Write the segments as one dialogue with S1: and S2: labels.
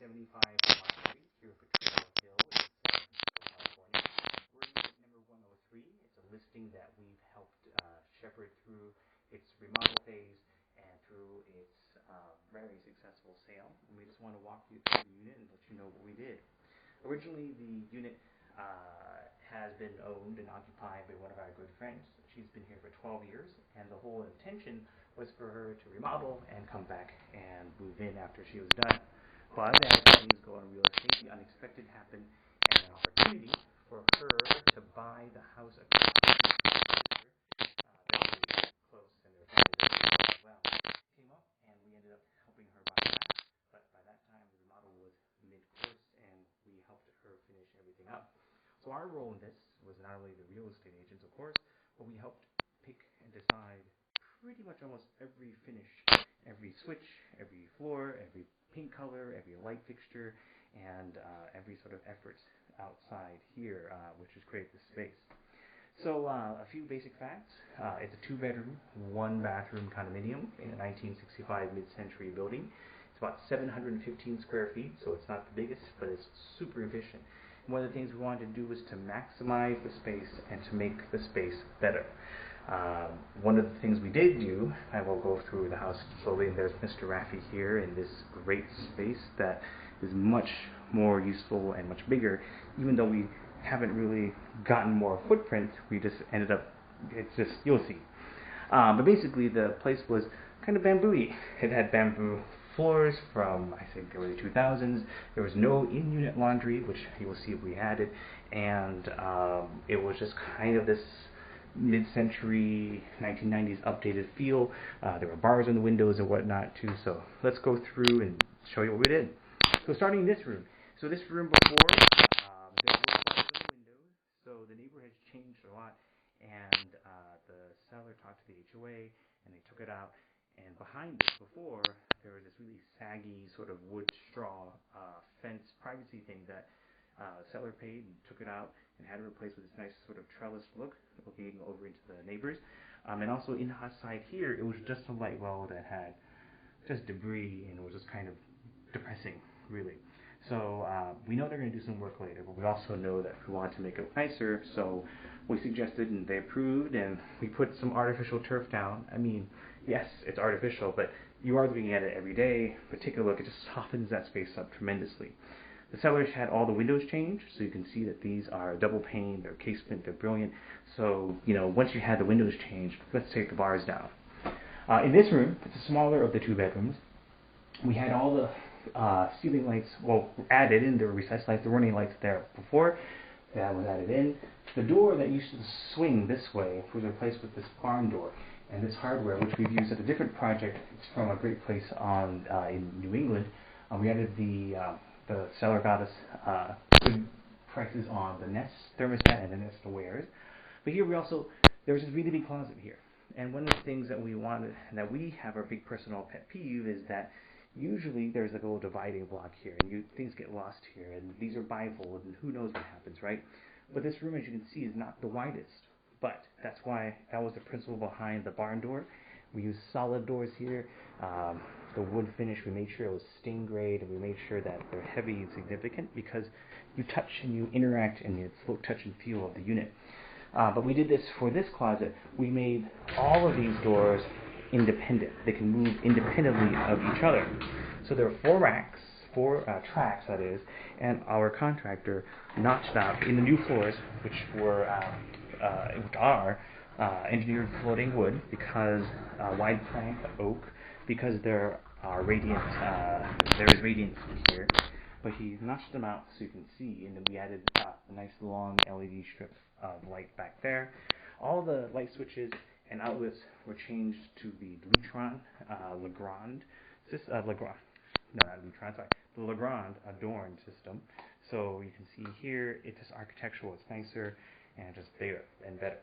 S1: 75 Vermont Street here in Potrero Hill in San Francisco, California. We're in unit number 103. It's a listing that we've helped shepherd through its remodel phase and through its very successful sale. And we just want to walk you through the unit and let you know what we did. Originally, the unit has been owned and occupied by one of our good friends. She's been here for 12 years, and the whole intention was for her to remodel and come back and move in after she was done. But as things go in real estate, the unexpected happened, and an opportunity for her to buy the house across the street from her sister, very close, and their family as well, came up, and we ended up helping her buy that. But by that time, the remodel was mid-course, and we helped her finish everything up. So our role in this was not only the real estate agents, of course, but we helped pick and decide pretty much almost every finish, every switch, every floor, every paint color, every light fixture, and every sort of efforts outside here, which has created this space. So a few basic facts. It's a 2-bedroom, 1-bathroom condominium in a 1965 mid-century building. It's about 715 square feet, so it's not the biggest, but it's super efficient. And one of the things we wanted to do was to maximize the space and to make the space better. One of the things we did do, I will go through the house slowly, and there's Mr. Raffi here in this great space that is much more useful and much bigger. Even though we haven't really gotten more footprint, we just ended up, it's just, you'll see. But basically the place was kind of bamboo-y. It had bamboo floors from, I think, the early 2000s. There was no in-unit laundry, which you will see we added, and it was just kind of this mid-century 1990s updated feel. There were bars in the windows and whatnot too. So let's go through and show you what we did. So starting in this room. So this room before, there were bars in the windows. So the neighborhood has changed a lot, and the seller talked to the HOA, and they took it out. And behind it, before, there was this really saggy sort of wood straw fence privacy thing that the seller paid and took it out and had it replaced with this nice sort of trellis look, looking over into the neighbors. And also inside here, it was just a light well that had just debris, and it was just kind of depressing, really. So we know they're going to do some work later, but we also know that we want to make it nicer, so we suggested and they approved, and we put some artificial turf down. I mean, yes, it's artificial, but you are looking at it every day. But take a look, it just softens that space up tremendously. The sellers had all the windows changed, so you can see that these are double pane, they're casement, they're brilliant. So, you know, once you had the windows changed, let's take the bars down. In this room, it's the smaller of the 2 bedrooms. We had all the ceiling lights, added in. There were recessed lights. There weren't any lights there before. That was added in. The door that used to swing this way was replaced with this barn door. And this hardware, which we've used at a different project, it's from a great place in New England. We added the seller got us good prices on the Nest thermostat and the Nest wares. But here there was this really big closet here. And one of the things that we wanted, that we have our big personal pet peeve, is that usually there's like a little dividing block here, and things get lost here, and these are bifold, and who knows what happens, right? But this room, as you can see, is not the widest. But that's why that was the principle behind the barn door. We used solid doors here. The wood finish, we made sure it was stain grade, and we made sure that they're heavy and significant because you touch and you interact, and it's look, touch, and feel of the unit. But we did this for this closet. We made all of these doors independent. They can move independently of each other. So there are 4 racks, 4 tracks, that is, and our contractor notched out in the new floors, which are engineered floating wood, because wide plank oak, because there is radiance here. But he notched them out so you can see, and then we added a nice long LED strip of light back there. All the light switches and outlets were changed to the the Legrand adorned system. So you can see here, it's just architectural, it's nicer, and just bigger and better.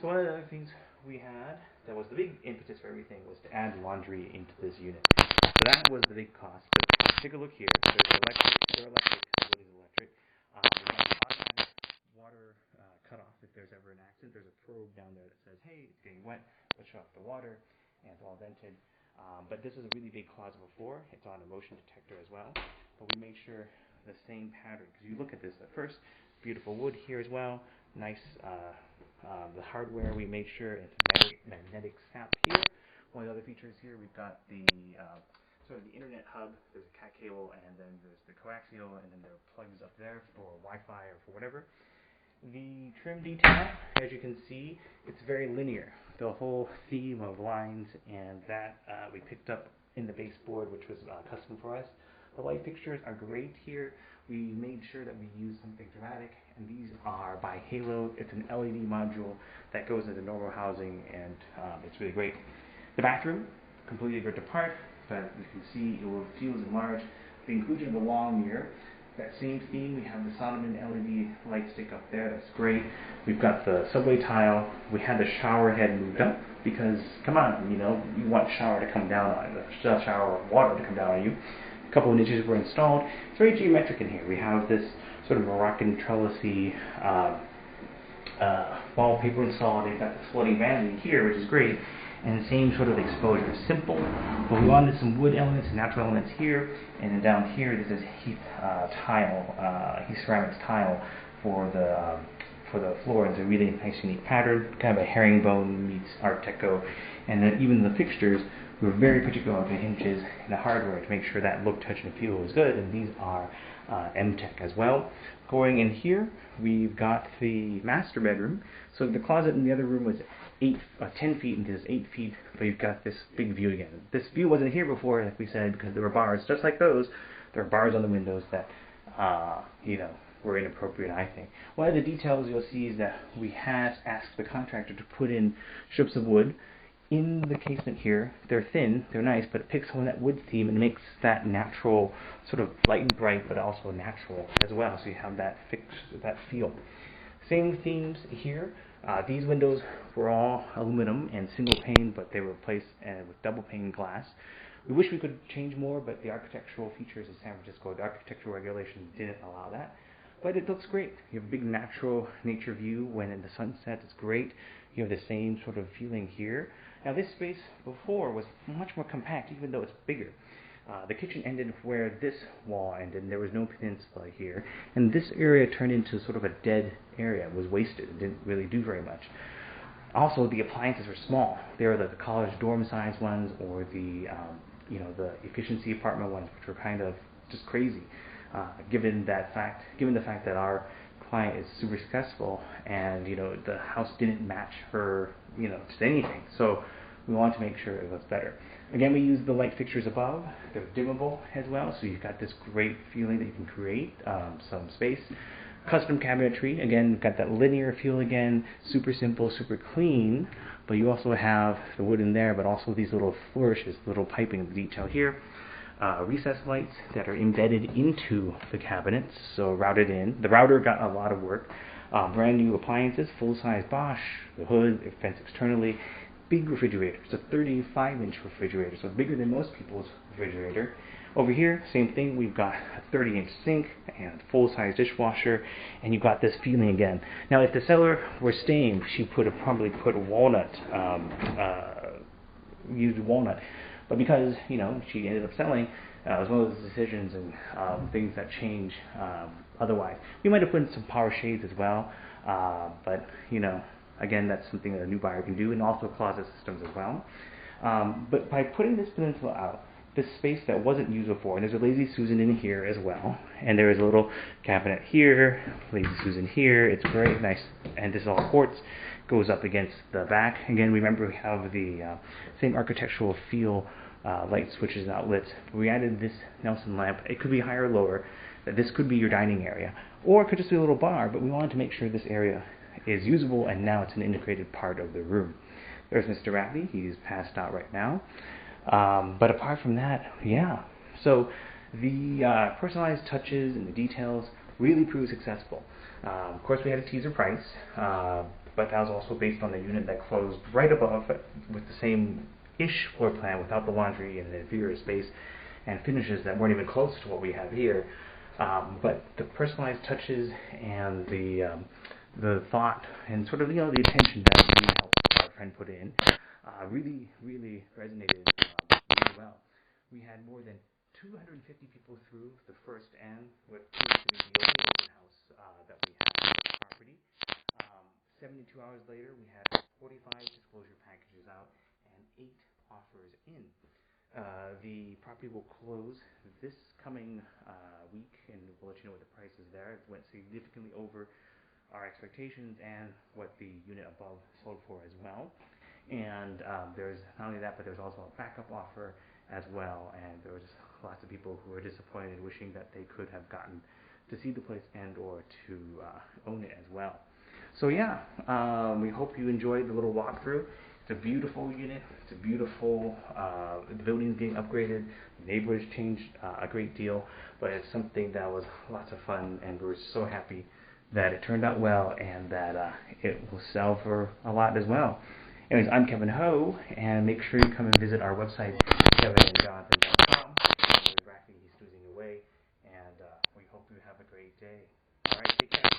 S1: So one of the other things we had that was the big impetus for everything was to add laundry into this unit. So that was the big cost. But take a look here. There's electric, the wood is electric. We have automatic water cutoff if there's ever an accident. There's a probe down there that says, hey, it's getting wet, let's shut off the water, and it's all vented. But this is a really big closet before. It's on a motion detector as well. But we made sure the same pattern, because you look at this at first, beautiful wood here as well. Nice, the hardware, we made sure it's magnetic snap here. One of the other features here, we've got the sort of the internet hub. There's a cat cable, and then there's the coaxial, and then there are plugs up there for Wi-Fi or for whatever. The trim detail, as you can see, it's very linear. The whole theme of lines, and that we picked up in the baseboard, which was custom for us. The light fixtures are great here. We made sure that we used something dramatic, and these are by K.Ho. It's an LED module that goes into normal housing, and it's really great. The bathroom, completely ripped apart, but you can see it feels enlarged. The inclusion of the wall mirror. That same theme, we have the Solomon LED light stick up there, that's great. We've got the subway tile. We had the shower head moved up because, come on, you want shower to come down on you, the shower water to come down on you. A couple of niches were installed. It's very geometric in here. We have this sort of Moroccan trellisy wallpaper installed. They've got this floating vanity here, which is great. And the same sort of exposure. Simple, but we wanted some wood elements and natural elements here, and then down here this is heath ceramics tile for the floor. It's a really nice, unique pattern, kind of a herringbone meets Art Deco. And then even the fixtures, we were very particular on the hinges and the hardware to make sure that look, touch, and feel was good. And these are M-Tech as well. Going in here, we've got the master bedroom. So the closet in the other room was 10 feet, and this is 8 feet, but you've got this big view again. This view wasn't here before, like we said, because there were bars, just like those. There are bars on the windows that, were inappropriate, I think. One of the details you'll see is that we had asked the contractor to put in strips of wood in the casement here. They're thin, they're nice, but it picks on that wood theme and makes that natural, sort of light and bright, but also natural as well, so you have that feel. Same themes here. These windows were all aluminum and single pane, but they were replaced with double pane glass. We wish we could change more, but the architectural features of San Francisco, the architectural regulations didn't allow that. But it looks great. You have a big natural nature view when in the sunset. It's great. You have the same sort of feeling here. Now this space before was much more compact, even though it's bigger. The kitchen ended where this wall ended, and there was no peninsula here. And this area turned into sort of a dead area. It was wasted. It didn't really do very much. Also, the appliances were small. They were the college dorm size ones, or the efficiency apartment ones, which were kind of just crazy. Given the fact that our client is super successful, and the house didn't match her, just anything. So we wanted to make sure it was better. Again, we used the light fixtures above. They're dimmable as well, so you've got this great feeling that you can create some space. Custom cabinetry. Again, we've got that linear feel again, super simple, super clean, but you also have the wood in there, but also these little flourishes, little piping detail here. Recessed lights that are embedded into the cabinets, so routed in. The router got a lot of work. Brand new appliances, full-size Bosch, the hood, fenced externally. Big refrigerator. It's a 35-inch refrigerator, so bigger than most people's refrigerator. Over here, same thing. We've got a 30-inch sink and full-size dishwasher, and you've got this feeling again. Now, if the seller were staying, she probably put walnut, used walnut. But because, she ended up selling, it was one of those decisions and things that change otherwise. We might have put in some power shades as well, but, again, that's something that a new buyer can do, and also closet systems as well. But by putting this peninsula out, this space that wasn't used before, and there's a Lazy Susan in here as well, and there is a little cabinet here, Lazy Susan here, it's very nice, and this is all quartz, goes up against the back. Again, remember we have the same architectural feel, light switches and outlets. We added this Nelson lamp. It could be higher or lower, but this could be your dining area, or it could just be a little bar, but we wanted to make sure this area is usable, and now it's an integrated part of the room. There's Mr. Ratley. He's passed out right now. But apart from that, yeah. So the personalized touches and the details really proved successful. Of course, we had a teaser price, but that was also based on the unit that closed right above with the same-ish floor plan without the laundry and the inferior space and finishes that weren't even close to what we have here. But the personalized touches and the thought and sort of the attention that we helped our friend put in really resonated with well. We had more than 250 people through the first and what proved to be the only open house that we had on the property. 72 hours later, we had 45 disclosure packages out and 8 offers in. The property will close this coming week, and we'll let you know what the price is there. It went significantly over our expectations and what the unit above sold for as well. And there's not only that, but there's also a backup offer as well. And there was just lots of people who were disappointed, wishing that they could have gotten to see the place and or to own it as well. So yeah, we hope you enjoyed the little walkthrough. It's a beautiful unit. It's a beautiful, the building's getting upgraded. The neighborhood's changed a great deal, but it's something that was lots of fun, and we're so happy that it turned out well and that it will sell for a lot as well. Anyways, I'm K.Ho, and make sure you come and visit our website, kevinandjonathan.com. We're he's snoozing away, and we hope you have a great day. All right, take care.